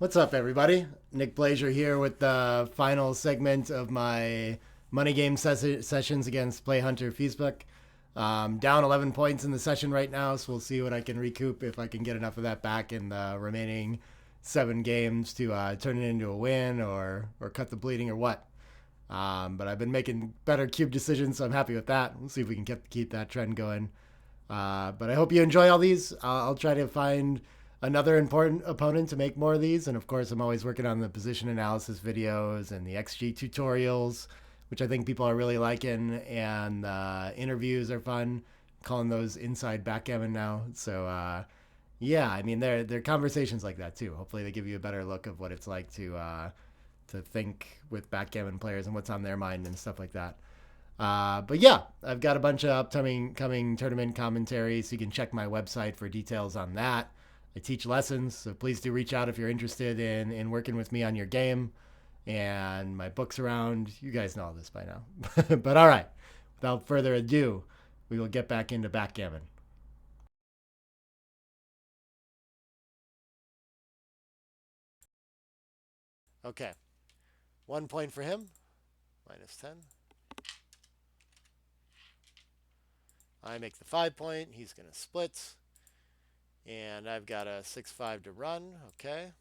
What's up, everybody? Nick Blazer here with the final segment of my money game sessions against PlayHunter Feisbuck. Down 11 points in the session right now, so we'll see what I can recoup if I can get enough of that back in the remaining 7 games to turn it into a win or cut the bleeding or what. But I've been making better cube decisions, so I'm happy with that. We'll see if we can keep that trend going. But I hope you enjoy all these. I'll try to find another important opponent to make more of these. And of course, I'm always working on the position analysis videos and the XG tutorials, which I think people are really liking. And interviews are fun. I'm calling those inside backgammon now. So yeah, I mean, they're conversations like that too. Hopefully, they give you a better look of what it's like to think with backgammon players and what's on their mind and stuff like that. But yeah, I've got a bunch of upcoming coming tournament commentary, so you can check my website for details on that. I teach lessons, so please do reach out if you're interested in working with me on your game. And my book's around. You guys know all this by now. But all right, without further ado, we will get back into backgammon. Okay, 1 point for him, -10. I make the 5 point. He's going to split. And I've got a 6-5 to run. Okay.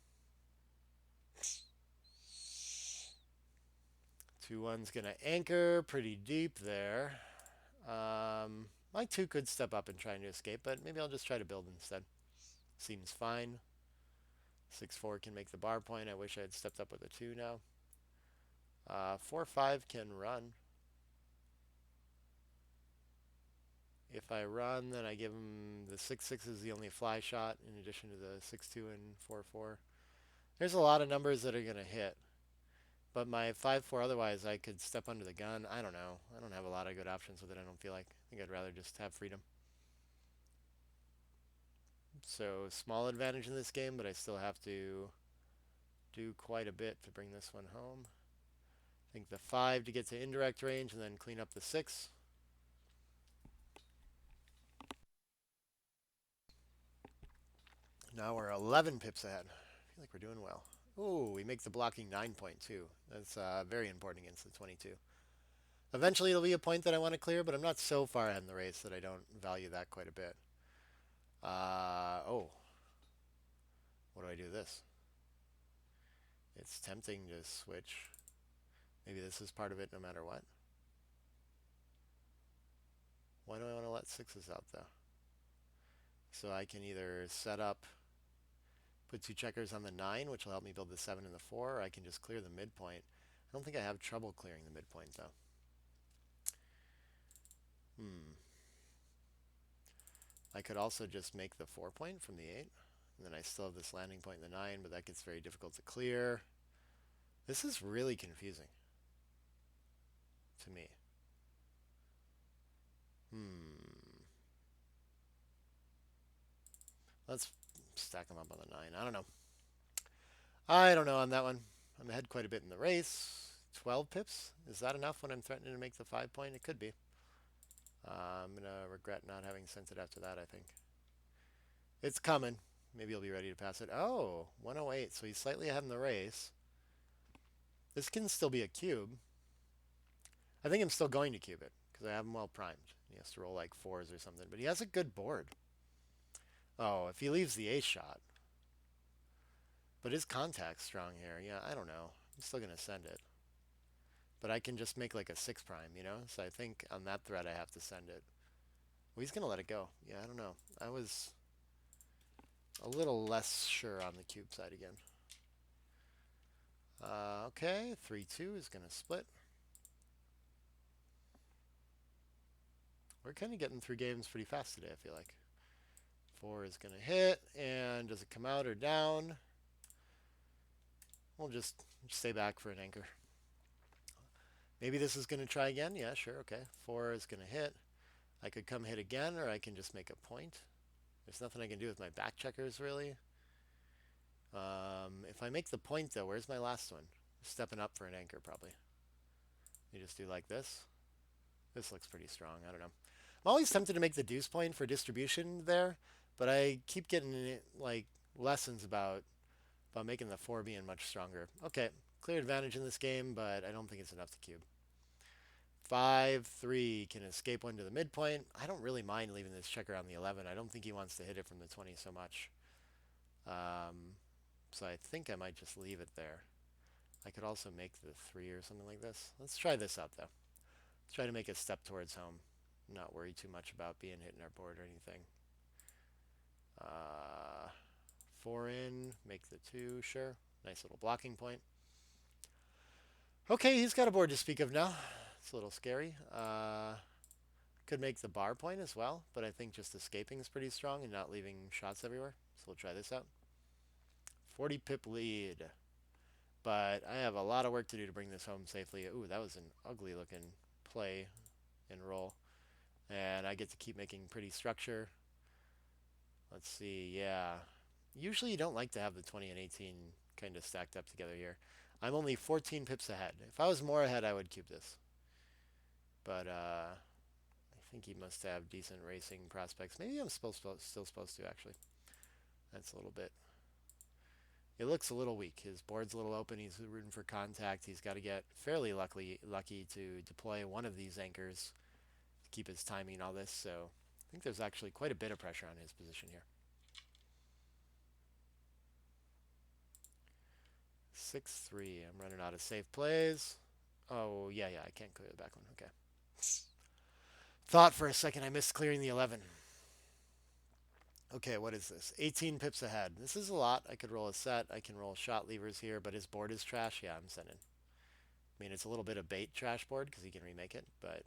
2-1's going to anchor pretty deep there. My 2 could step up and try to escape, but maybe I'll just try to build instead. Seems fine. 6-4 can make the bar point. I wish I had stepped up with a 2 now. 4-5 can run. If I run, then I give him the 6-6 is the only fly shot in addition to the 6-2 and 4-4. There's a lot of numbers that are going to hit. But my 5-4 otherwise, I could step under the gun. I don't know. I don't have a lot of good options with it, I don't feel like. I think I'd rather just have freedom. So small advantage in this game, but I still have to do quite a bit to bring this one home. I think the 5 to get to indirect range and then clean up the 6. Now we're 11 pips ahead. I feel like we're doing well. Ooh, we make the blocking 9.2. That's very important against the 22. Eventually it'll be a point that I want to clear, but I'm not so far ahead in the race that I don't value that quite a bit. Oh, what do I do this? It's tempting to switch. Maybe this is part of it no matter what. Why do I want to let 6s out though? So I can either set up, put 2 checkers on the 9, which will help me build the 7 and the 4, or I can just clear the midpoint. I don't think I have trouble clearing the midpoint though. I could also just make the 4 point from the 8. And then I still have this landing point in the 9, but that gets very difficult to clear. This is really confusing to me. Let's stack them up on the 9. I don't know. I don't know on that one. I'm ahead quite a bit in the race. 12 pips? Is that enough when I'm threatening to make the 5 point? It could be. I'm going to regret not having sent it after that, I think. It's coming. Maybe he'll be ready to pass it. Oh, 108. So he's slightly ahead in the race. This can still be a cube. I think I'm still going to cube it because I have him well primed. He has to roll like 4s or something. But he has a good board. Oh, if he leaves the ace shot. But his contact's strong here. Yeah, I don't know. I'm still going to send it. But I can just make like a 6 prime, you know? So I think on that threat I have to send it. Well, he's going to let it go. Yeah, I don't know. I was a little less sure on the cube side again. Okay, 3-2 is going to split. We're kind of getting through games pretty fast today, I feel like. 4 is going to hit, and does it come out or down? We'll just stay back for an anchor. Maybe this is going to try again. Yeah, sure, okay. 4 is going to hit. I could come hit again, or I can just make a point. There's nothing I can do with my back checkers, really. If I make the point, though, where's my last one? Stepping up for an anchor, probably. You just do like this. This looks pretty strong. I don't know. I'm always tempted to make the deuce point for distribution there, but I keep getting like lessons about But making the 4 being much stronger. Okay, clear advantage in this game, but I don't think it's enough to cube. 5-3 can escape one to the midpoint. I don't really mind leaving this checker on the 11. I don't think he wants to hit it from the 20 so much. So I think I might just leave it there. I could also make the 3 or something like this. Let's try this out though. Let's try to make a step towards home. Not worry too much about being hit in our board or anything. 4 in, make the 2, sure. Nice little blocking point. Okay, he's got a board to speak of now. It's a little scary. Could make the bar point as well, but I think just escaping is pretty strong and not leaving shots everywhere. So we'll try this out. 40 pip lead. But I have a lot of work to do to bring this home safely. Ooh, that was an ugly looking play and roll. And I get to keep making pretty structure. Let's see, yeah. Usually you don't like to have the 20 and 18 kind of stacked up together here. I'm only 14 pips ahead. If I was more ahead, I would cube this. But I think he must have decent racing prospects. Maybe I'm still supposed to, actually. That's a little bit. It looks a little weak. His board's a little open. He's rooting for contact. He's got to get fairly lucky to deploy one of these anchors to keep his timing and all this. So I think there's actually quite a bit of pressure on his position here. 6-3. I'm running out of safe plays. Oh, yeah, I can't clear the back one. Okay. Thought for a second I missed clearing the 11. Okay, what is this? 18 pips ahead. This is a lot. I could roll a set. I can roll shot levers here, but his board is trash. Yeah, I'm sending. I mean, it's a little bit of bait trash board because he can remake it, but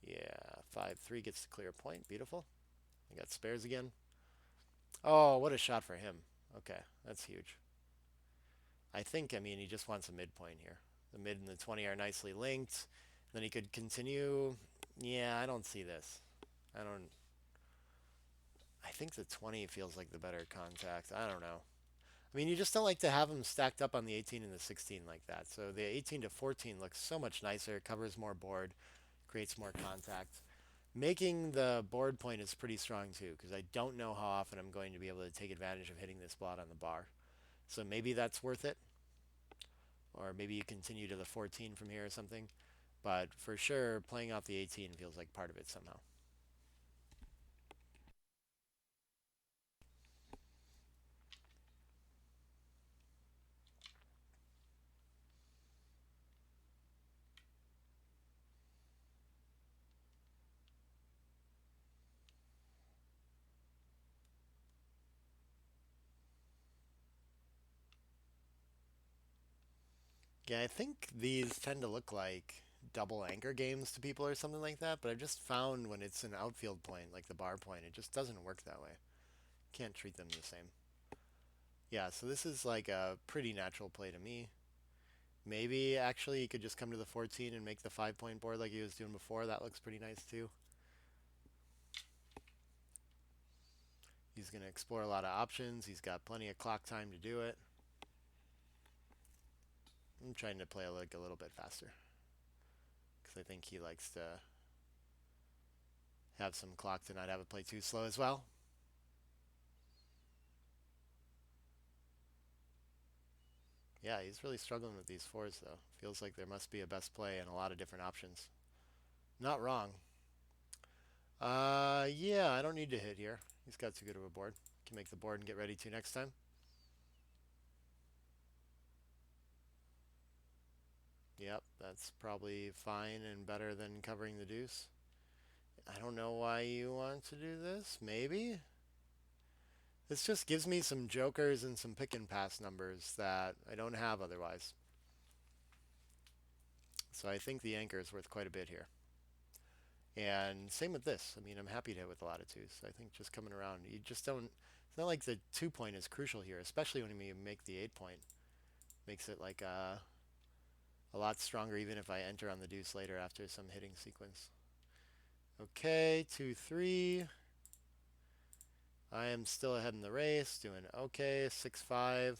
yeah, 5-3 gets to clear a point. Beautiful. I got spares again. Oh, what a shot for him. Okay, that's huge. I mean, he just wants a midpoint here. The mid and the 20 are nicely linked. Then he could continue. Yeah, I don't see this. I don't. I think the 20 feels like the better contact. I don't know. I mean, you just don't like to have them stacked up on the 18 and the 16 like that. So the 18 to 14 looks so much nicer. It covers more board, creates more contact. Making the board point is pretty strong too, because I don't know how often I'm going to be able to take advantage of hitting this blot on the bar. So maybe that's worth it. Or maybe you continue to the 14 from here or something. But for sure, playing off the 18 feels like part of it somehow. Yeah, I think these tend to look like double anchor games to people or something like that, but I've just found when it's an outfield point, like the bar point, it just doesn't work that way. Can't treat them the same. Yeah, so this is like a pretty natural play to me. Maybe actually he could just come to the 14 and make the 5-point board like he was doing before. That looks pretty nice too. He's going to explore a lot of options. He's got plenty of clock time to do it. I'm trying to play like a little bit faster because I think he likes to have some clock to not have it play too slow as well. Yeah, he's really struggling with these fours though. Feels like there must be a best play and a lot of different options. Not wrong. Yeah, I don't need to hit here. He's got too good of a board. Can make the board and get ready to next time. Yep, that's probably fine and better than covering the deuce. I don't know why you want to do this. Maybe. This just gives me some jokers and some pick and pass numbers that I don't have otherwise. So I think the anchor is worth quite a bit here. And same with this. I mean, I'm happy to hit with a lot of twos. So I think just coming around, you just don't. It's not like the 2-point is crucial here, especially when you make the 8-point. Makes it like a lot stronger even if I enter on the deuce later after some hitting sequence. Okay, 2-3. I am still ahead in the race, doing okay, 6-5.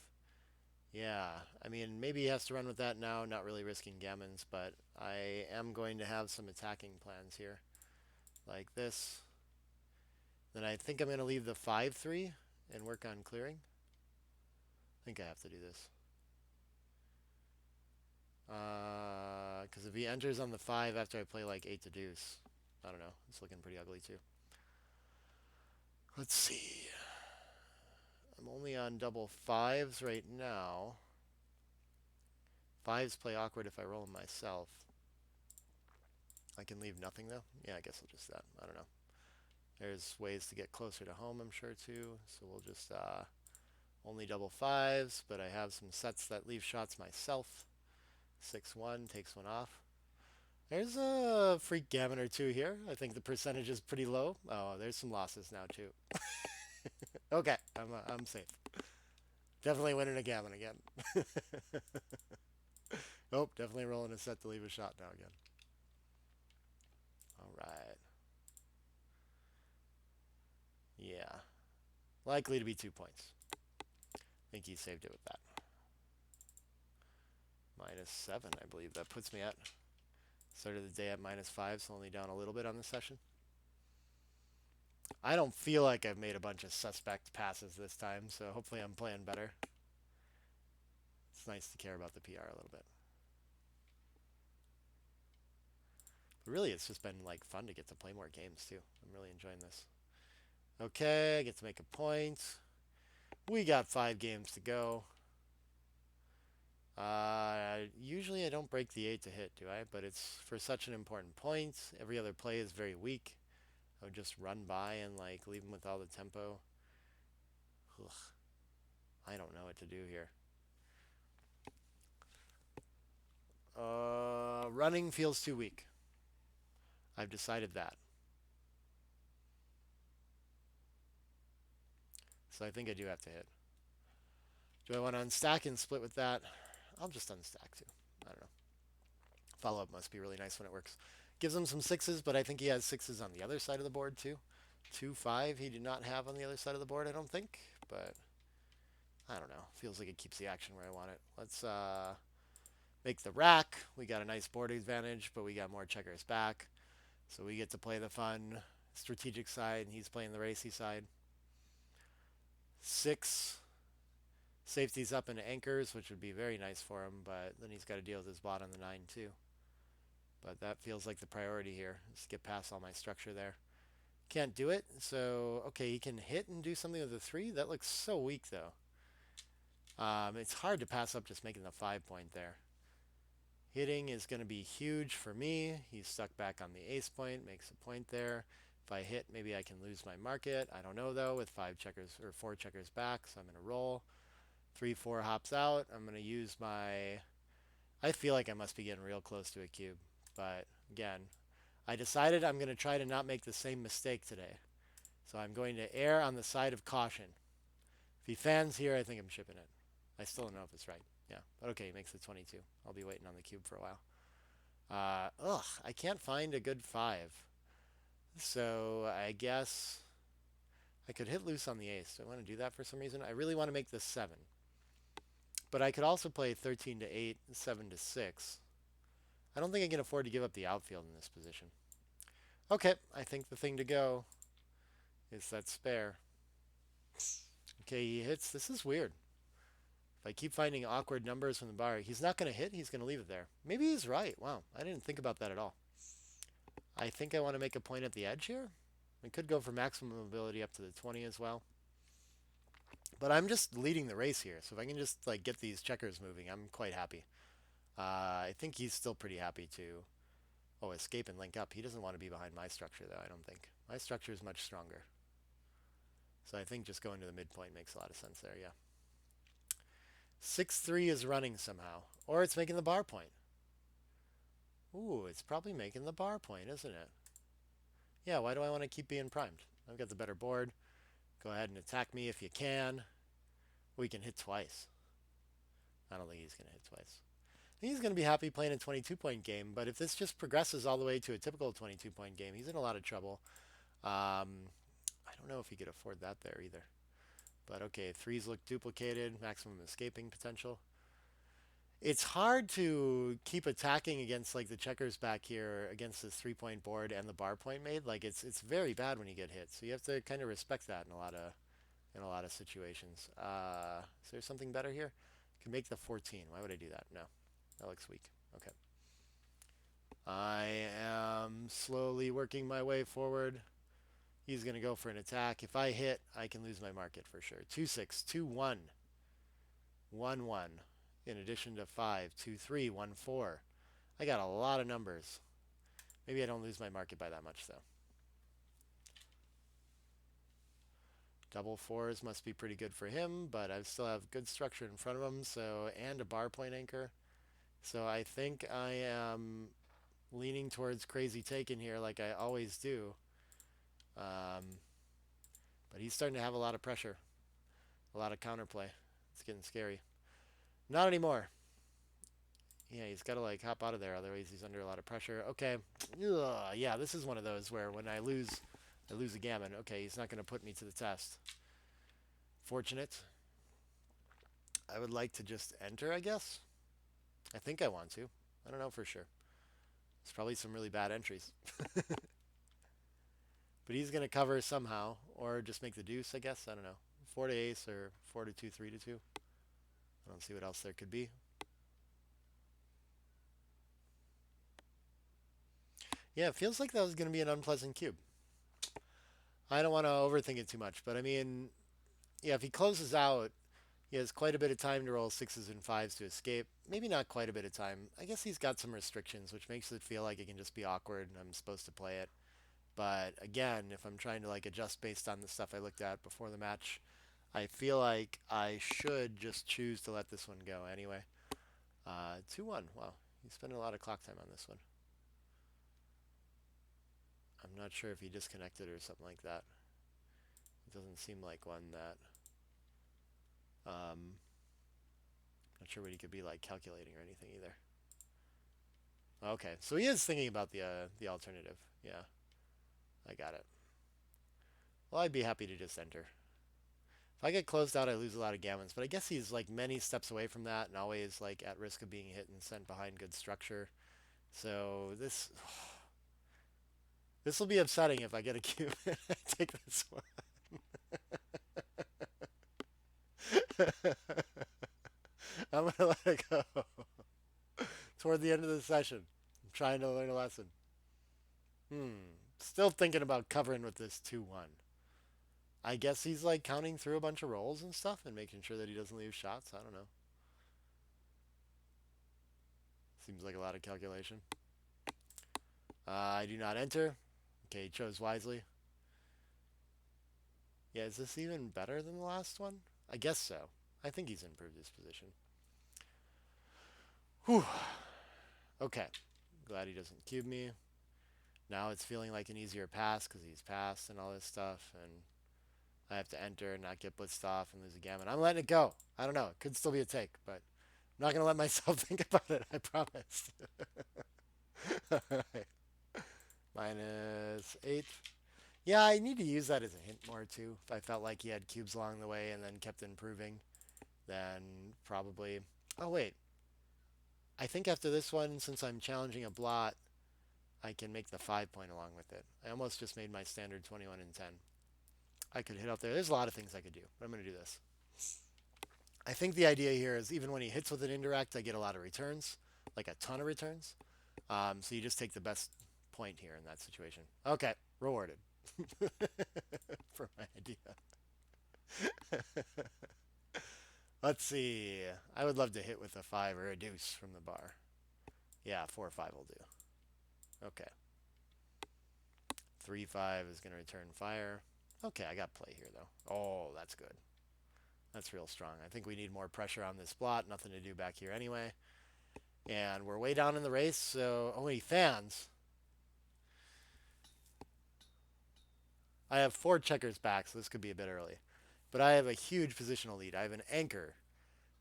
Yeah, I mean, maybe he has to run with that now, not really risking gammons, but I am going to have some attacking plans here, like this. Then I think I'm going to leave the 5-3 and work on clearing. I think I have to do this. Because if he enters on the 5 after I play like 8 to deuce, I don't know. It's looking pretty ugly too. Let's see. I'm only on double 5s right now. 5s play awkward if I roll them myself. I can leave nothing though. Yeah, I guess I'll just that. I don't know. There's ways to get closer to home, I'm sure too. So we'll just only double 5s, but I have some sets that leave shots myself. 6-1 takes one off. There's a freak gammon or two here. I think the percentage is pretty low. Oh, there's some losses now too. Okay, I'm safe. Definitely winning a gammon again. Oh, definitely rolling a set to leave a shot now again. All right. Yeah. Likely to be 2 points. I think he saved it with that. -7, I believe. That puts me at started the day at -5, so only down a little bit on the session. I don't feel like I've made a bunch of suspect passes this time, so hopefully I'm playing better. It's nice to care about the PR a little bit. But really, it's just been like fun to get to play more games too. I'm really enjoying this. Okay, I get to make a point. We got 5 games to go. Usually I don't break the 8 to hit, do I? But it's for such an important point. Every other play is very weak. I would just run by and like leave him with all the tempo. Ugh. I don't know what to do here. Running feels too weak. I've decided that. So I think I do have to hit. Do I want to unstack and split with that? I'll just unstack too. I don't know. Follow up must be really nice when it works. Gives him some 6s, but I think he has 6s on the other side of the board too. 2-5 he did not have on the other side of the board, I don't think. But I don't know. Feels like it keeps the action where I want it. Let's make the rack. We got a nice board advantage, but we got more checkers back. So we get to play the fun strategic side, and he's playing the racy side. 6 safeties up into anchors, which would be very nice for him, but then he's got to deal with his bot on the 9 too. But that feels like the priority here, is to get past all my structure there. Can't do it, so okay, he can hit and do something with the 3. That looks so weak though. It's hard to pass up just making the 5 point there. Hitting is going to be huge for me. He's stuck back on the ace point, makes a point there. If I hit, maybe I can lose my market. I don't know though, with 5 checkers or 4 checkers back, so I'm going to roll. 3-4 hops out. I'm going to use my... I feel like I must be getting real close to a cube, but again, I decided I'm going to try to not make the same mistake today. So I'm going to err on the side of caution. If he fans here, I think I'm shipping it. I still don't know if it's right. Yeah, but okay, he makes it 22. I'll be waiting on the cube for a while. I can't find a good 5. So I guess I could hit loose on the ace. Do I want to do that for some reason? I really want to make this 7. But I could also play 13 to 8, 7 to 6. I don't think I can afford to give up the outfield in this position. Okay, I think the thing to go is that spare. Okay, he hits. This is weird. If I keep finding awkward numbers from the bar, he's not going to hit. He's going to leave it there. Maybe he's right. Wow, I didn't think about that at all. I think I want to make a point at the edge here. We could go for maximum mobility up to the 20 as well. But I'm just leading the race here, so if I can just like get these checkers moving, I'm quite happy. I think he's still pretty happy to, escape and link up. He doesn't want to be behind my structure, though, I don't think. My structure is much stronger. So I think just going to the midpoint makes a lot of sense there, yeah. 6-3 is running somehow. Or it's making the bar point. Ooh, it's probably making the bar point, isn't it? Yeah, why do I want to keep being primed? I've got the better board. Go ahead and attack me if you can. We can hit twice. I don't think he's going to hit twice. He's going to be happy playing a 22-point game, but if this just progresses all the way to a typical 22-point game, he's in a lot of trouble. I don't know if he could afford that there either. But okay, 3s look duplicated, maximum escaping potential. It's hard to keep attacking against like the checkers back here against this 3-point board and the bar point made. Like it's very bad when you get hit. So you have to kind of respect that in a in a lot of situations. Is there something better here? Can make the 14. Why would I do that? No, that looks weak. Okay. I am slowly working my way forward. He's going to go for an attack. If I hit, I can lose my market for sure. 2-6, 2-1, 1-1. In addition to 5, 2-3, 1-4. I got a lot of numbers. Maybe I don't lose my market by that much though. Double fours must be pretty good for him, but I still have good structure in front of him, so and a bar point anchor. So I think I am leaning towards crazy taken here like I always do. Um, but he's starting to have a lot of pressure, a lot of counterplay. It's getting scary. Not anymore. Yeah, he's got to like hop out of there, otherwise he's under a lot of pressure. Okay. Ugh, yeah, this is one of those where when I lose a gammon. Okay, he's not going to put me to the test. Fortunate. I would like to just enter, I guess. I think I want to. I don't know for sure. It's probably some really bad entries. But he's going to cover somehow, or just make the deuce, I guess. I don't know. 4 to ace, or 4 to 2, 3 to 2. I don't see what else there could be. Yeah, it feels like that was going to be an unpleasant cube. I don't want to overthink it too much, but I mean, yeah, if he closes out, he has quite a bit of time to roll sixes and fives to escape. Maybe not quite a bit of time. I guess he's got some restrictions, which makes it feel like it can just be awkward and I'm supposed to play it. But again, if I'm trying to like adjust based on the stuff I looked at before the match, I feel like I should just choose to let this one go anyway. 2-1. Wow, he's spending a lot of clock time on this one. I'm not sure if he disconnected or something like that. It doesn't seem like one that. Not sure what he could be like calculating or anything either. Okay, so he is thinking about the alternative. Yeah, I got it. Well, I'd be happy to just enter. If I get closed out, I lose a lot of gammons, but I guess he's like many steps away from that and always like at risk of being hit and sent behind good structure. So this will be upsetting if I get a cube and I take this one. I'm gonna let it go toward the end of the session. I'm trying to learn a lesson. Still thinking about covering with this 2-1. I guess he's like counting through a bunch of rolls and stuff and making sure that he doesn't leave shots. I don't know. Seems like a lot of calculation. I do not enter. Okay, he chose wisely. Yeah, is this even better than the last one? I guess so. I think he's improved his position. Whew. Okay. Glad he doesn't cube me. Now it's feeling like an easier pass because he's passed and all this stuff, and I have to enter and not get blitzed off and lose a gammon. I'm letting it go. I don't know. It could still be a take, but I'm not going to let myself think about it. I promise. All right. -8. Yeah, I need to use that as a hint more too. If I felt like he had cubes along the way and then kept improving, then probably. Oh, wait. I think after this one, since I'm challenging a blot, I can make the 5 point along with it. I almost just made my standard 21 and 10. I could hit up there. There's a lot of things I could do, but I'm going to do this. I think the idea here is even when he hits with an indirect, I get a lot of returns, like a ton of returns. So you just take the best point here in that situation. Okay, rewarded for my idea. Let's see. I would love to hit with a 5 or a deuce from the bar. Yeah, 4 or 5 will do. Okay. 3-5 is going to return fire. Okay, I got play here, though. Oh, that's good. That's real strong. I think we need more pressure on this blot. Nothing to do back here anyway. And we're way down in the race, so only fans. I have 4 checkers back, so this could be a bit early. But I have a huge positional lead. I have an anchor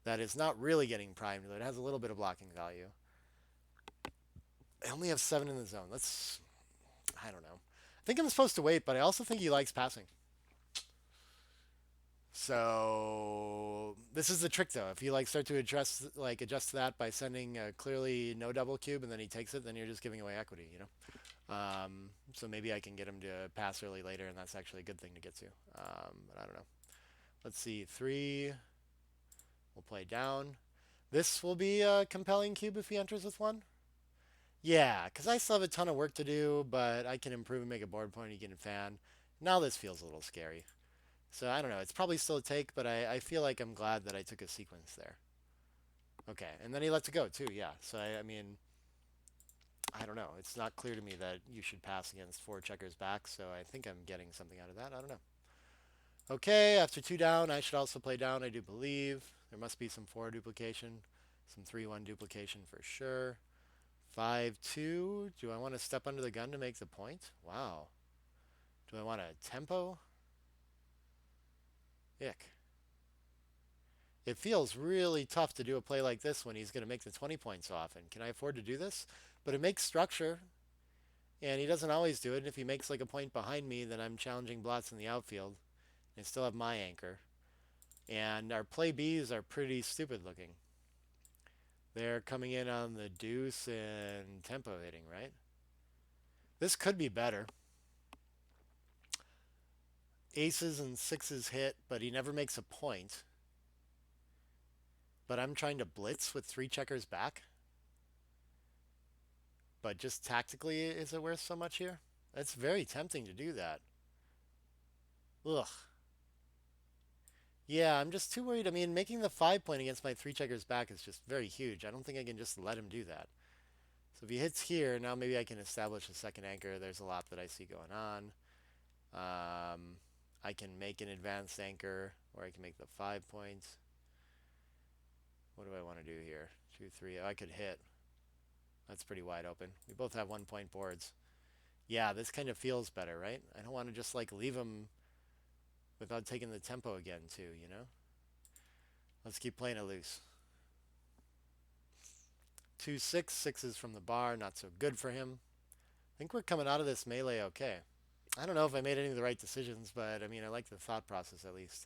that is not really getting primed, but it has a little bit of blocking value. I only have 7 in the zone. I don't know. I think I'm supposed to wait, but I also think he likes passing. So this is the trick, though. If you like start to adjust that by sending a clearly no double cube, and then he takes it, then you're just giving away equity, you know. So maybe I can get him to pass early later, and that's actually a good thing to get to. But I don't know. Let's see, 3. We'll play down. This will be a compelling cube if he enters with 1. Yeah, because I still have a ton of work to do, but I can improve and make a board point and get a fan. Now this feels a little scary. So I don't know. It's probably still a take, but I feel like I'm glad that I took a sequence there. Okay, and then he lets it go too. Yeah. So I mean, I don't know. It's not clear to me that you should pass against 4 checkers back. So I think I'm getting something out of that. I don't know. Okay, after 2 down, I should also play down. I do believe there must be some 4 duplication, some 3-1 duplication for sure. 5-2. Do I want to step under the gun to make the point? Wow. Do I want a tempo? Ick. It feels really tough to do a play like this when he's going to make the 20 points so often. Can I afford to do this? But it makes structure, and he doesn't always do it. And if he makes like a point behind me, then I'm challenging blots in the outfield. I still have my anchor. And our play Bs are pretty stupid looking. They're coming in on the deuce and tempo hitting, right? This could be better. Aces and 6s hit, but he never makes a point. But I'm trying to blitz with 3 checkers back. But just tactically, is it worth so much here? It's very tempting to do that. Ugh. Yeah, I'm just too worried. I mean, making the 5 point against my 3 checkers back is just very huge. I don't think I can just let him do that. So if he hits here, now maybe I can establish a second anchor. There's a lot that I see going on. I can make an advanced anchor, or I can make the 5 points. What do I want to do here? 2, 3. Oh, I could hit. That's pretty wide open. We both have 1 point boards. Yeah, this kind of feels better, right? I don't want to just like leave him without taking the tempo again too, you know? Let's keep playing it loose. 2-6, 6s from the bar, not so good for him. I think we're coming out of this melee okay. I don't know if I made any of the right decisions, but I mean, I like the thought process at least.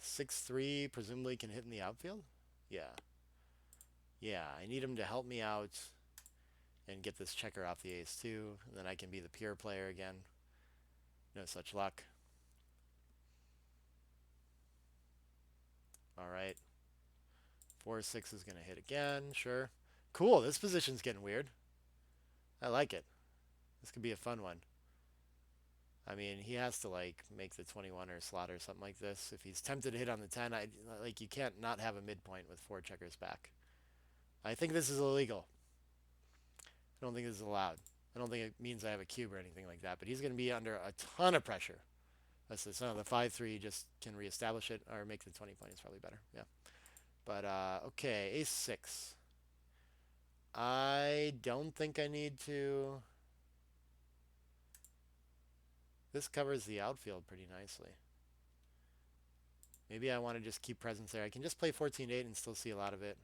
6-3 presumably can hit in the outfield? Yeah. Yeah, I need him to help me out and get this checker off the ace too, and then I can be the pure player again. No such luck. All right. 4-6 is going to hit again, sure. Cool, this position's getting weird. I like it. This could be a fun one. I mean, he has to like make the 21 or slot or something like this. If he's tempted to hit on the 10, like you can't not have a midpoint with 4 checkers back. I think this is illegal. I don't think this is allowed. I don't think it means I have a cube or anything like that, but he's going to be under a ton of pressure. That's the son the 5-3 just can reestablish it or make the 20 point is probably better. Yeah. But okay, ace 6. I don't think I need to. This covers the outfield pretty nicely. Maybe I want to just keep presence there. I can just play 14-8 and still see a lot of it.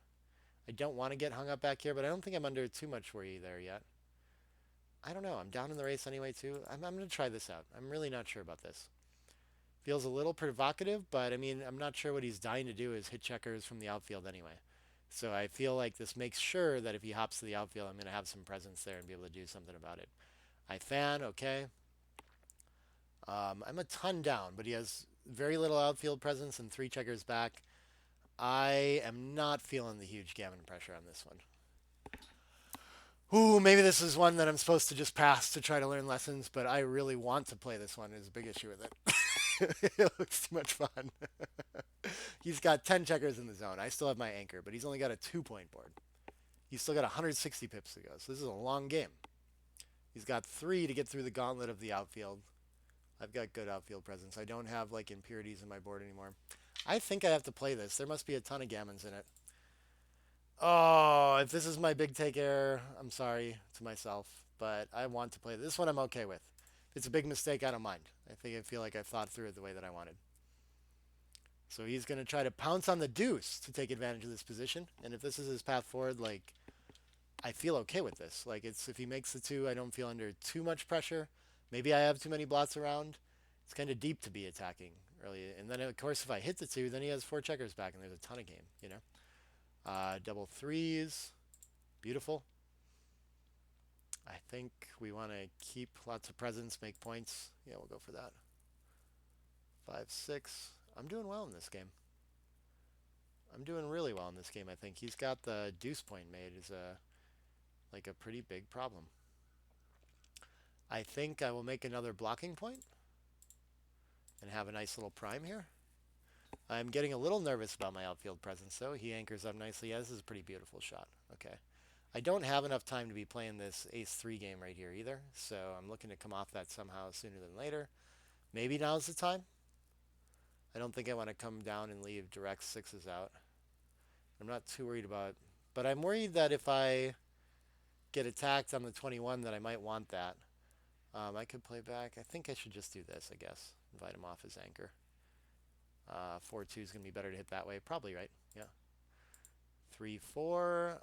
I don't want to get hung up back here, but I don't think I'm under too much worry there yet. I don't know. I'm down in the race anyway, too. I'm going to try this out. I'm really not sure about this. Feels a little provocative, but I mean, I'm not sure what he's dying to do is hit checkers from the outfield anyway. So I feel like this makes sure that if he hops to the outfield, I'm going to have some presence there and be able to do something about it. I fan, okay. I'm a ton down, but he has very little outfield presence and 3 checkers back. I am not feeling the huge gammon pressure on this one. Ooh, maybe this is one that I'm supposed to just pass to try to learn lessons, but I really want to play this one. Is a big issue with it. It looks too much fun. He's got 10 checkers in the zone. I still have my anchor, but he's only got a 2-point board. He's still got 160 pips to go, so this is a long game. He's got 3 to get through the gauntlet of the outfield. I've got good outfield presence. I don't have like impurities in my board anymore. I think I have to play this. There must be a ton of gammons in it. Oh, if this is my big take error, I'm sorry to myself, but I want to play this one. I'm okay with. If it's a big mistake, I don't mind. I feel like I thought through it the way that I wanted. So he's going to try to pounce on the deuce to take advantage of this position. And if this is his path forward, like, I feel okay with this. Like, if he makes the 2, I don't feel under too much pressure. Maybe I have too many blots around. It's kind of deep to be attacking early. And then, of course, if I hit the 2, then he has 4 checkers back, and there's a ton of game, you know? Double 3s. Beautiful. I think we want to keep lots of presence, make points. Yeah, we'll go for that. 5, 6. I'm doing well in this game. I'm doing really well in this game, I think. He's got the deuce point made is like a pretty big problem. I think I will make another blocking point and have a nice little prime here. I'm getting a little nervous about my outfield presence, though. He anchors up nicely. Yeah, this is a pretty beautiful shot. Okay. I don't have enough time to be playing this ace-3 game right here either, so I'm looking to come off that somehow sooner than later. Maybe now's the time. I don't think I want to come down and leave direct sixes out. I'm not too worried about, but I'm worried that if I get attacked on the 21 that I might want that. I could play back. I think I should just do this, I guess. Invite him off his anchor. 4-2 is going to be better to hit that way. Probably, right? Yeah. 3-4.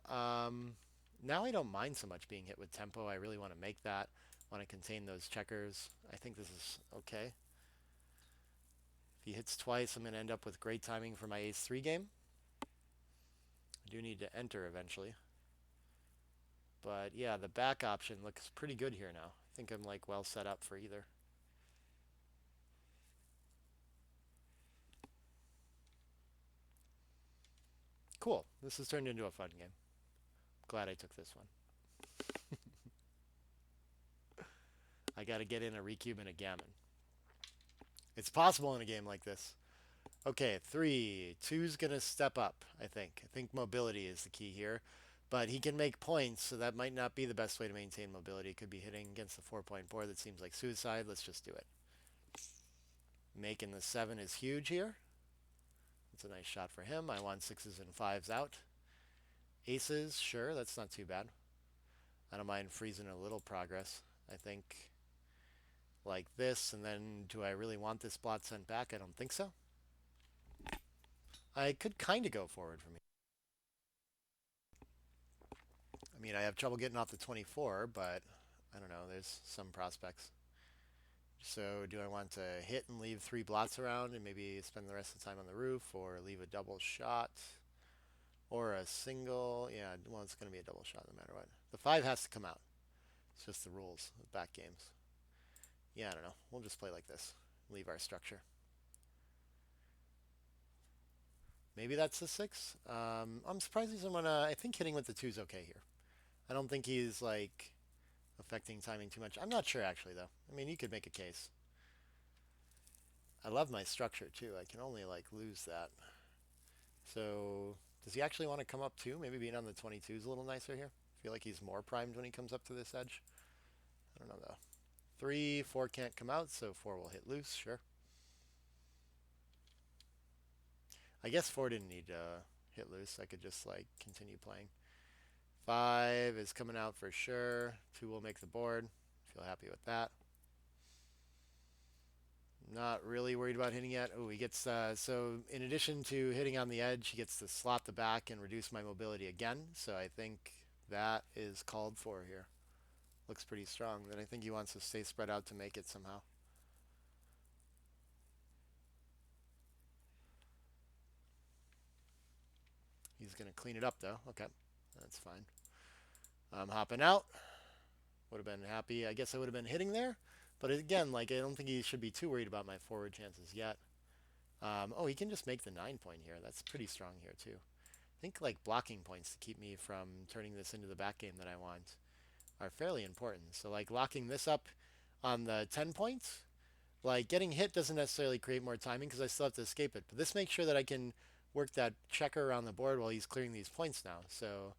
Now I don't mind so much being hit with tempo. I really want to make that. Want to contain those checkers. I think this is okay. If he hits twice, I'm going to end up with great timing for my ace-3 game. I do need to enter eventually. But yeah, the back option looks pretty good here now. I think I'm like well set up for either. Cool. This has turned into a fun game. Glad I took this one. I got to get in a recube and a gammon. It's possible in a game like this. Okay, 3. 2's going to step up, I think. I think mobility is the key here. But he can make points, so that might not be the best way to maintain mobility. Could be hitting against the 4-point board that seems like suicide. Let's just do it. Making the 7 is huge here. It's a nice shot for him. I want 6s and 5s out. Aces, sure, that's not too bad. I don't mind freezing a little progress. I think like this, and then do I really want this blot sent back? I don't think so. I could kind of go forward from here. I mean, I have trouble getting off the 24, but I don't know. There's some prospects. So do I want to hit and leave 3 blots around and maybe spend the rest of the time on the roof, or leave a double shot? Or a single? Yeah, well, it's going to be a double shot no matter what. The 5 has to come out. It's just the rules of back games. Yeah, I don't know. We'll just play like this. Leave our structure. Maybe that's the 6. I'm surprised he's going to... I think hitting with the 2 is okay here. I don't think he's, like, affecting timing too much. I'm not sure, actually, though. I mean, you could make a case. I love my structure, too. I can only, like, lose that. So, does he actually want to come up, too? Maybe being on the 22 is a little nicer here. I feel like he's more primed when he comes up to this edge. I don't know, though. 3, 4 can't come out, so 4 will hit loose, sure. I guess 4 didn't need to hit loose. I could just, like, continue playing. 5 is coming out for sure. 2 will make the board. Feel happy with that. Not really worried about hitting yet. Oh, he gets, so in addition to hitting on the edge, he gets to slot the back and reduce my mobility again. So I think that is called for here. Looks pretty strong. Then I think he wants to stay spread out to make it somehow. He's going to clean it up, though. Okay, that's fine. I'm hopping out. Would have been happy. I guess I would have been hitting there. But again, like, I don't think he should be too worried about my forward chances yet. Oh, he can just make the 9-point here. That's pretty strong here, too. I think, like, blocking points to keep me from turning this into the back game that I want are fairly important. So, like, locking this up on the 10 points, like, getting hit doesn't necessarily create more timing because I still have to escape it. But this makes sure that I can work that checker around the board while he's clearing these points now. So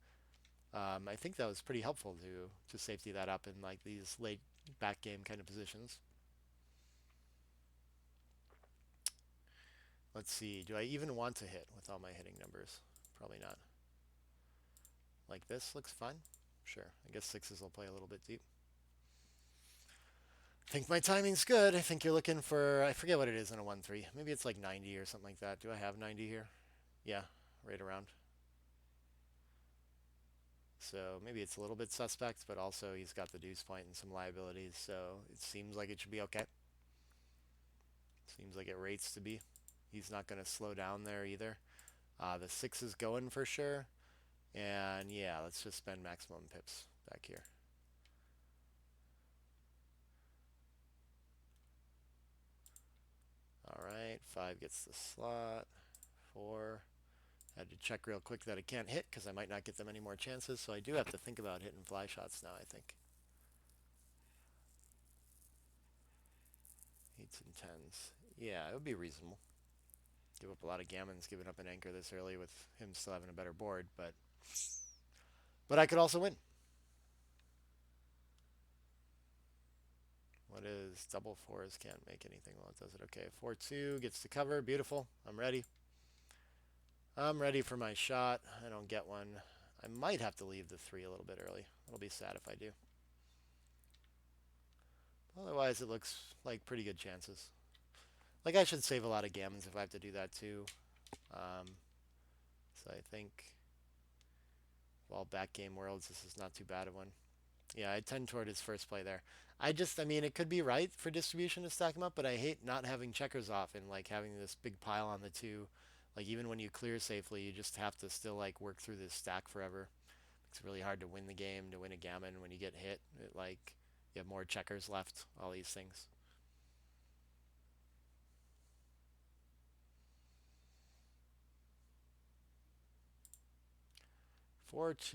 I think that was pretty helpful to safety that up in, like, these late back game kind of positions. Let's see. Do I even want to hit with all my hitting numbers? Probably not. Like this looks fine. Sure. I guess 6s will play a little bit deep. I think my timing's good. I think you're looking for, I forget what it is in a 1-3. Maybe it's like 90 or something like that. Do I have 90 here? Yeah, right around. So maybe it's a little bit suspect, but also he's got the deuce point and some liabilities, so it seems like it should be okay. Seems like it rates to be. He's not going to slow down there either. The 6 is going for sure. And yeah, let's just spend maximum pips back here. All right, 5 gets the slot. 4. Had to check real quick that it can't hit because I might not get them any more chances. So I do have to think about hitting fly shots now, I think. 8s and 10s. Yeah, it would be reasonable. Give up a lot of gammons giving up an anchor this early with him still having a better board, but I could also win. What is double fours? Can't make anything while it does it. Okay, 4-2 gets to cover. Beautiful. I'm ready. I'm ready for my shot. I don't get one. I might have to leave the 3 a little bit early. It'll be sad if I do. Otherwise, it looks like pretty good chances. Like I should save a lot of gammons if I have to do that too. Um, so I think, well, back game worlds, this is not too bad of one. Yeah, I tend toward his first play there. I mean, it could be right for distribution to stack him up, but I hate not having checkers off and like having this big pile on the 2. Like even when you clear safely, you just have to still like work through this stack forever. It's really hard to win the game, to win a gammon when you get hit. Like you have more checkers left, all these things. 4-2.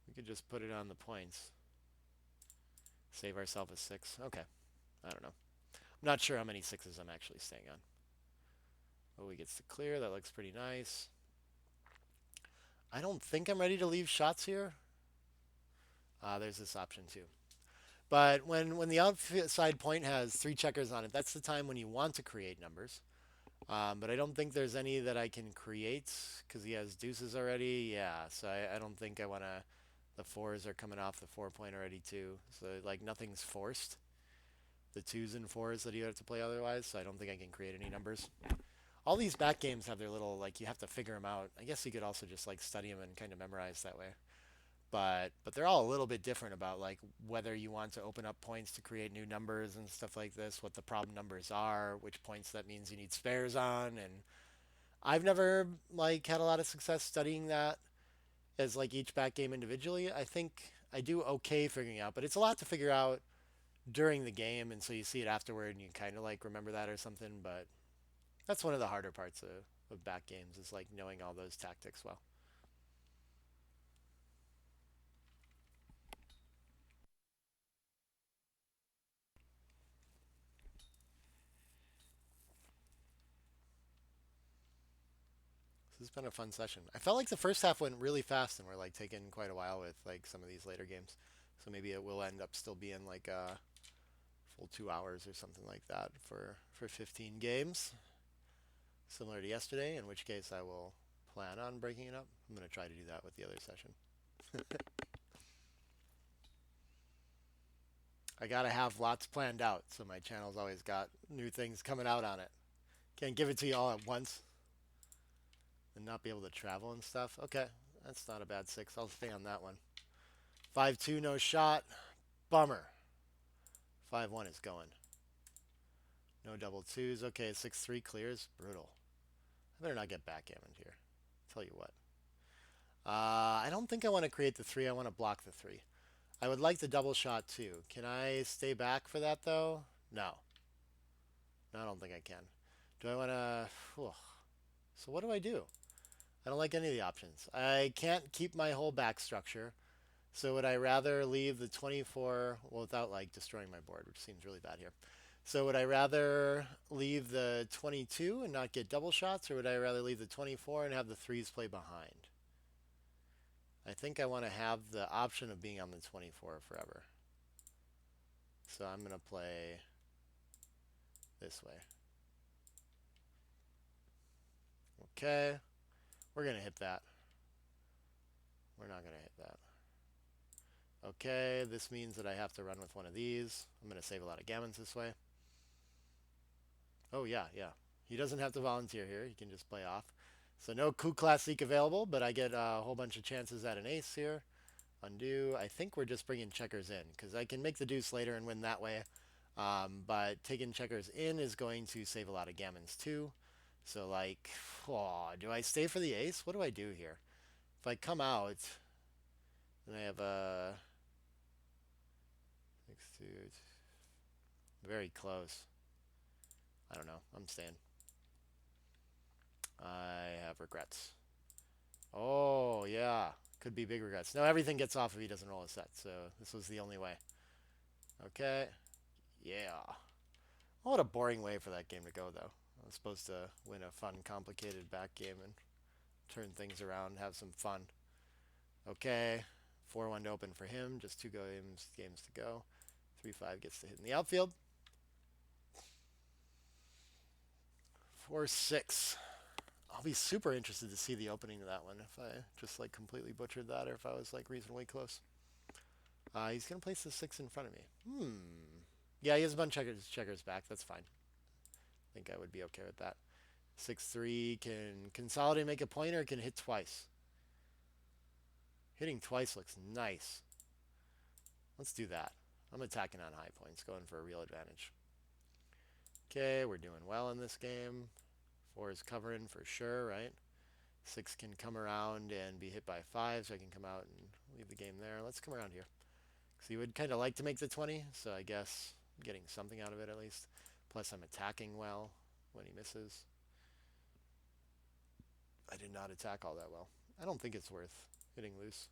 We could just put it on the points. Save ourselves a 6. Okay. I don't know. I'm not sure how many 6s I'm actually staying on. Oh, he gets to clear. That looks pretty nice. I don't think I'm ready to leave shots here. There's this option too. But when the outside point has 3 checkers on it, that's the time when you want to create numbers. But I don't think there's any that I can create because he has deuces already. Yeah, so I don't think I want to. The 4s are coming off the 4 point already too. So like nothing's forced. The 2s and 4s that you have to play otherwise. So I don't think I can create any numbers. All these back games have their little like you have to figure them out. I guess you could also just like study them and kind of memorize that way. But they're all a little bit different about like whether you want to open up points to create new numbers and stuff like this, what the problem numbers are, which points that means you need spares on, and I've never like had a lot of success studying that as like each back game individually. I think I do okay figuring out, but it's a lot to figure out during the game, and so you see it afterward and you kind of like remember that or something. But that's one of the harder parts of back games is like knowing all those tactics well. This has been a fun session. I felt like the first half went really fast and we're like taking quite a while with like some of these later games. So maybe it will end up still being like a full 2 hours or something like that for 15 games, similar to yesterday. In which case I will plan on breaking it up. I'm gonna try to do that with the other session. I gotta have lots planned out, so my channel's always got new things coming out on it. Can't give it to you all at once and not be able to travel and stuff. Okay, that's not a bad 6. I'll stay on that one. 5-2, no shot. Bummer. 5-1 is going. No double twos. Okay, 6-3 clears. Brutal. I better not get backgammoned here. Tell you what. I don't think I want to create the 3. I want to block the 3. I would like the double shot too. Can I stay back for that though? No. No, I don't think I can. Do I want to... So what do I do? I don't like any of the options. I can't keep my whole back structure. So would I rather leave the 24, well, without like destroying my board, which seems really bad here. So would I rather leave the 22 and not get double shots, or would I rather leave the 24 and have the 3s play behind? I think I want to have the option of being on the 24 forever. So I'm going to play this way. Okay. We're going to hit that. We're not going to hit that. Okay, this means that I have to run with one of these. I'm going to save a lot of gammons this way. Oh, yeah, yeah. He doesn't have to volunteer here. He can just play off. So no coup classique available, but I get a whole bunch of chances at an ace here. Undo. I think we're just bringing checkers in because I can make the deuce later and win that way. But taking checkers in is going to save a lot of gammons too. So like, oh, do I stay for the ace? What do I do here? If I come out, then I have a 6-2. Very close. I don't know. I'm staying. I have regrets. Oh, yeah. Could be big regrets. No, everything gets off if he doesn't roll a set, so this was the only way. Okay. Yeah. What a boring way for that game to go, though. I was supposed to win a fun, complicated back game and turn things around, have some fun. Okay. 4-1 to open for him. Just two games to go. 3-5 gets to hit in the outfield. 4-6. I'll be super interested to see the opening of that one if I just like completely butchered that or if I was like reasonably close. He's going to place the 6 in front of me. Yeah, he has a bunch of checkers back. That's fine. I think I would be okay with that. 6-3 can consolidate, make a point, or can hit twice. Hitting twice looks nice. Let's do that. I'm attacking on high points, going for a real advantage. Okay, we're doing well in this game. 4 is covering for sure, right? 6 can come around and be hit by 5, so I can come out and leave the game there. Let's come around here. Because he would kind of like to make the 20, so I guess I'm getting something out of it at least. Plus, I'm attacking well when he misses. I did not attack all that well. I don't think it's worth hitting loose.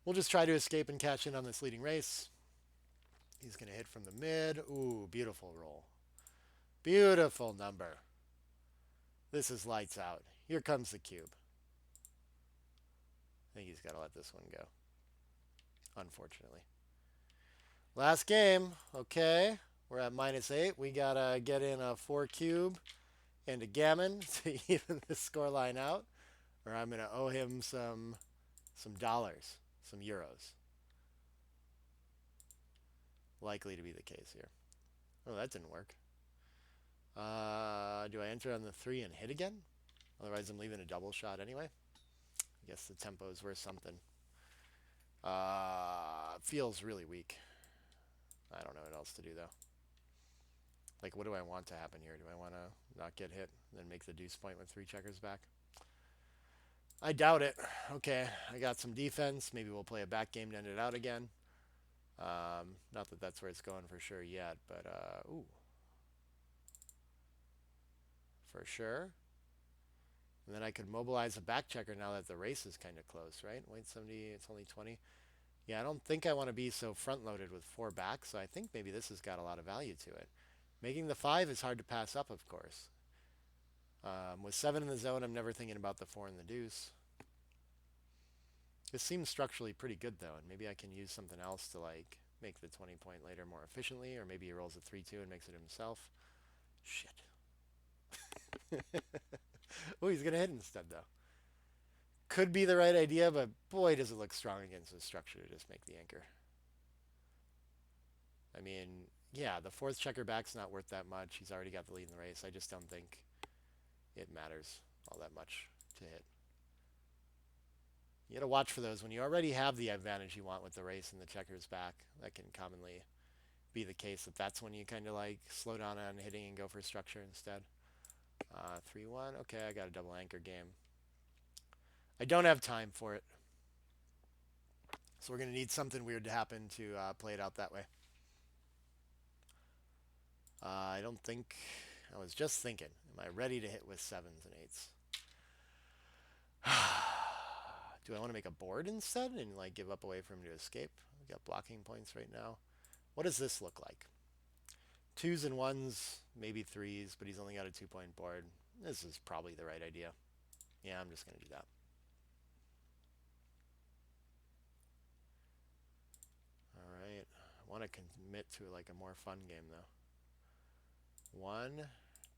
We'll just try to escape and catch in on this leading race. He's going to hit from the mid. Ooh, beautiful roll. Beautiful number. This is lights out. Here comes the cube. I think he's got to let this one go. Unfortunately. Last game. Okay. We're at -8. We got to get in a 4 cube and a gammon to even the scoreline out. Or I'm going to owe him some dollars, some euros. Likely to be the case here. Oh, that didn't work. Do I enter on the 3 and hit again? Otherwise, I'm leaving a double shot anyway. I guess the tempo is worth something. Feels really weak. I don't know what else to do, though. Like, what do I want to happen here? Do I want to not get hit and then make the deuce point with 3 checkers back? I doubt it. Okay, I got some defense. Maybe we'll play a back game to end it out again. Not that that's where it's going for sure yet, but, ooh. For sure. And then I could mobilize a back checker now that the race is kind of close, right? Wait, 70, it's only 20. Yeah, I don't think I want to be so front-loaded with 4 back, so I think maybe this has got a lot of value to it. Making the 5 is hard to pass up, of course. With 7 in the zone, I'm never thinking about the 4 and the deuce. This seems structurally pretty good, though, and maybe I can use something else to, like, make the 20-point later more efficiently, or maybe he rolls a 3-2 and makes it himself. Shit. Oh, he's going to hit instead, though. Could be the right idea, but boy, does it look strong against his structure to just make the anchor. I mean, yeah, the 4th checker back's not worth that much. He's already got the lead in the race. I just don't think it matters all that much to hit. You got to watch for those when you already have the advantage you want with the race and the checkers back. That can commonly be the case that's when you kind of like slow down on hitting and go for structure instead. 3-1. Okay, I got a double anchor game. I don't have time for it. So we're going to need something weird to happen to play it out that way. I don't think... I was just thinking. Am I ready to hit with 7s and 8s? Do I want to make a board instead and like give up a way for him to escape? We've got blocking points right now. What does this look like? 2s and 1s, maybe 3s, but he's only got a 2-point board. This is probably the right idea. Yeah, I'm just going to do that. All right. I want to commit to like a more fun game though. 1,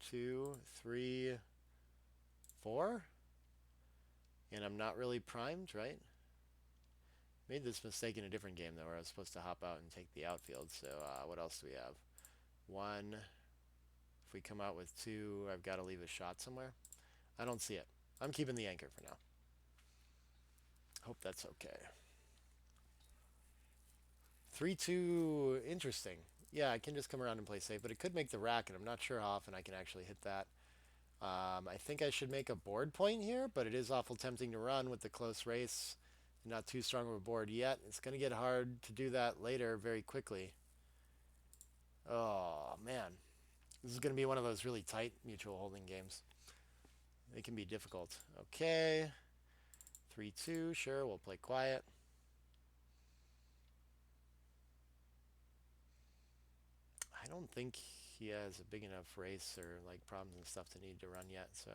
2, 3, 4. And I'm not really primed, right? Made this mistake in a different game though, where I was supposed to hop out and take the outfield. So what else do we have? 1. If we come out with 2, I've got to leave a shot somewhere. I don't see it. I'm keeping the anchor for now. Hope that's okay. 3-2, interesting. Yeah, I can just come around and play safe, but it could make the rack, and I'm not sure how often I can actually hit that. I think I should make a board point here, but it is awful tempting to run with the close race. Not too strong of a board yet. It's going to get hard to do that later very quickly. Oh, man. This is going to be one of those really tight mutual holding games. They can be difficult. Okay. 3-2. Sure, we'll play quiet. I don't think he has a big enough race or like problems and stuff to need to run yet. So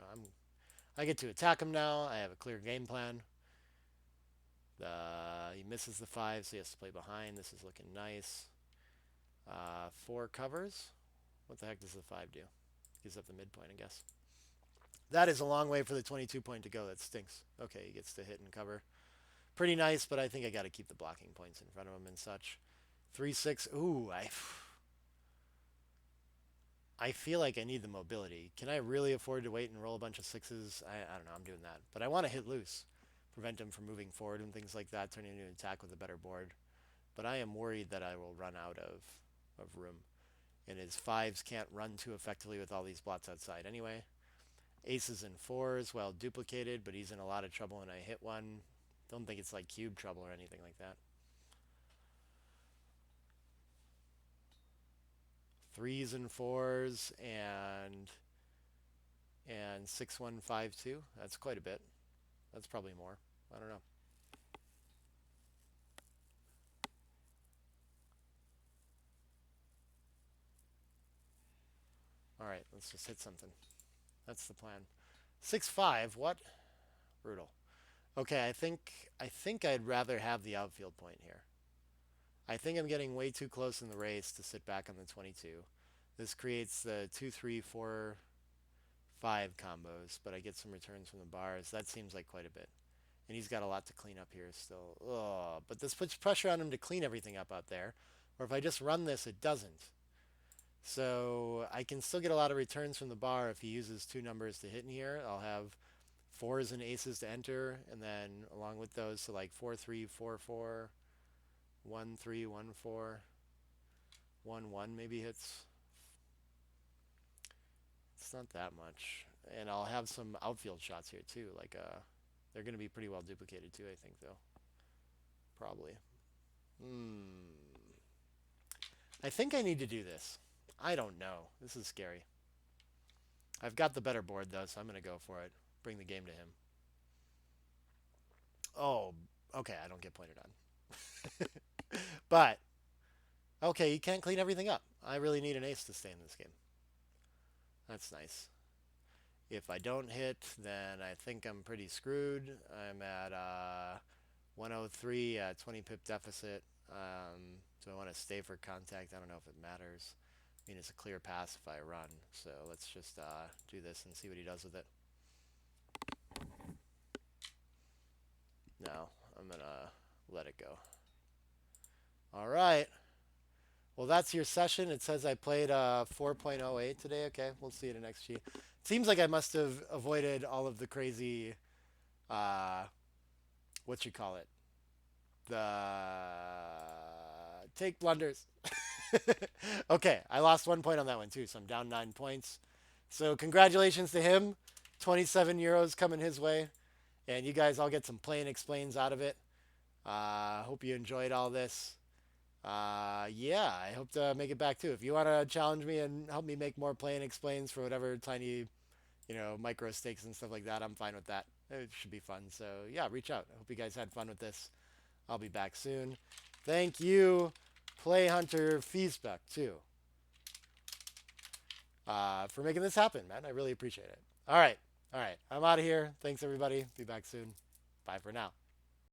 I get to attack him now. I have a clear game plan. He misses the 5, so he has to play behind. This is looking nice. 4 covers. What the heck does the 5 do? Gives up the midpoint, I guess. That is a long way for the 22 point to go. That stinks. Okay, he gets to hit and cover. Pretty nice, but I think I got to keep the blocking points in front of him and such. 3-6. Ooh, I feel like I need the mobility. Can I really afford to wait and roll a bunch of 6s? I don't know. I'm doing that. But I want to hit loose. Prevent him from moving forward and things like that, turning into an attack with a better board. But I am worried that I will run out of room. And his 5s can't run too effectively with all these blots outside anyway. Aces and 4s, well, duplicated, but he's in a lot of trouble when I hit one. Don't think it's like cube trouble or anything like that. 3s and 4s and 6-1-5-2. That's quite a bit. That's probably more. I don't know. All right, let's just hit something. That's the plan. 6-5. What? Brutal. Okay, I think I'd rather have the outfield point here. I think I'm getting way too close in the race to sit back on the 22. This creates the 2-3-4-5 combos, but I get some returns from the bars. That seems like quite a bit. And he's got a lot to clean up here still. Ugh, but this puts pressure on him to clean everything up out there. Or if I just run this, it doesn't. So I can still get a lot of returns from the bar if he uses 2 numbers to hit in here. I'll have 4s and aces to enter, and then along with those, so like 4-3, 4-4, 1-3, 1-4, 1-1 maybe hits. It's not that much. And I'll have some outfield shots here too. Like they're going to be pretty well duplicated too, I think though. Probably. I think I need to do this. I don't know. This is scary. I've got the better board though, so I'm going to go for it. Bring the game to him. Oh, okay, I don't get pointed on. But okay, you can't clean everything up. I really need an ace to stay in this game. That's nice. If I don't hit, then I think I'm pretty screwed. I'm at 103 at 20 pip deficit. Do I want to stay for contact? I don't know if it matters. I mean, it's a clear pass if I run. So let's just do this and see what he does with it. No, I'm going to let it go. All right. Well, that's your session. It says I played 4.08 today. Okay, we'll see it in XG. It seems like I must have avoided all of the crazy, what you call it, the take blunders. Okay, I lost 1 point on that one too, so I'm down 9 points. So congratulations to him. 27 euros coming his way. And you guys all get some play and explains out of it. Hope you enjoyed all this. Yeah, I hope to make it back too. If you want to challenge me and help me make more play and explains for whatever tiny, micro stakes and stuff like that, I'm fine with that. It should be fun. So yeah, reach out. I hope you guys had fun with this. I'll be back soon. Thank you, PlayHunter Feisbuck too, for making this happen, man. I really appreciate it. All right. I'm out of here. Thanks everybody. Be back soon. Bye for now.